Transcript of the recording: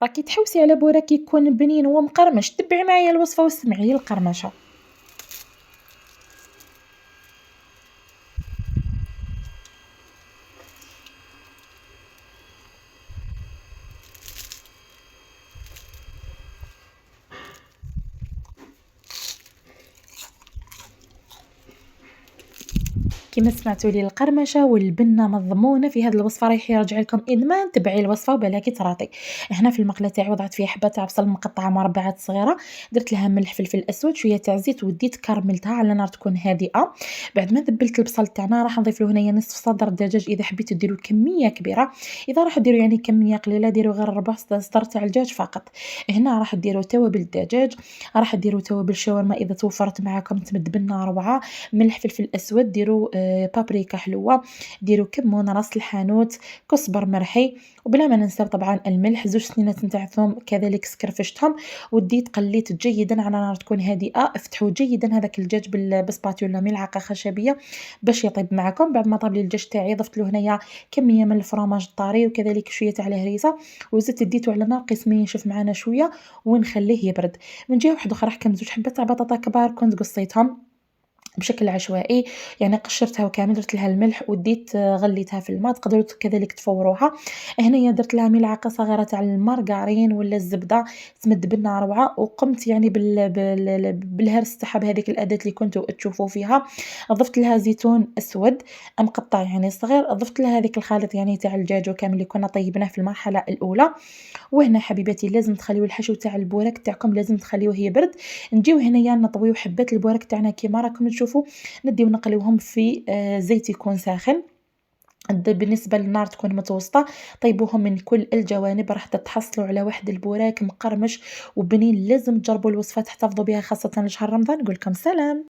راكي تحوسي على بوراك يكون بنين ومقرمش، تبعي معايا الوصفة واستمعي للقرمشة. كما سمعتوا لي القرمشه والبنه مضمونه في هذه الوصفه، رايح يرجع لكم ادمان. تبعي الوصفه وبلاكي تراضي. هنا في المقله تاعي وضعت فيها حبه تاع بصل مقطعه مربعات صغيره، درت لها ملح فلفل اسود شويه تاع زيت وديت كرملتها على نار تكون هادئه. بعد ما ذبلت البصل تاعنا راح نضيف له هنايا نصف صدر دجاج، اذا حبيتوا ديروا كميه كبيره، اذا راح ديروا يعني كميه قليله ديروا غير ربع صدر تاع الدجاج فقط. هنا راح ديروا توابل الدجاج، راح ديروا توابل الشاورما اذا توفرت معاكم تمد بنه روعه، ملح فلفل اسود، ديروا بابريكا حلوه، ديروا كمون، راس الحانوت، كزبر مرحي، وبلا ما ننسى طبعا الملح، زوج سنينات نتاع ثوم كذلك سكرفشتهم، وديت قليت جيدا على نار تكون هادئه. افتحوا جيدا هذاك الدجاج بالسباتولا ملعقه خشبيه باش يطيب معكم. بعد ما طاب لي الدجاج تاعي ضفت له هنايا كميه من الفرماج الطري وكذلك شويه تاع الهريسه، وزدت ديته على نار قسمين ينشف معنا شويه ونخليه يبرد. من جهه واحده اخرى حكمت زوج حبات تاع بطاطا كبار كنت قصيتهم بشكل عشوائي، يعني قشرتها كامل، درت لها الملح وديت غليتها في الماء، تقدروا كذلك تفوروها. هنايا درت لها ملعقه صغيره تاع المارغرين ولا الزبده تمد بنه روعه، وقمت يعني بالهرس تاعها بهذيك الاداه اللي كنتوا تشوفوا فيها. ضفت لها زيتون اسود مقطع يعني صغير، ضفت لها هذيك الخليط يعني تاع الدجاج كامل اللي كنا طيبناه في المرحله الاولى. وهنا حبيباتي لازم تخليو الحشو تاع البوراك تاعكم لازم تخليوه يبرد. نجيو هنايا نطويو حبات البوراك تاعنا كيما راكم تشوفوا، نديو نقليوهم في زيت يكون ساخن. بالنسبة للنار تكون متوسطة، طيبوهم من كل الجوانب راح تتحصلوا على واحد البوراك مقرمش وبنين. لازم تجربوا الوصفة تحتفظوا بها خاصة لشهر رمضان. نقول لكم سلام.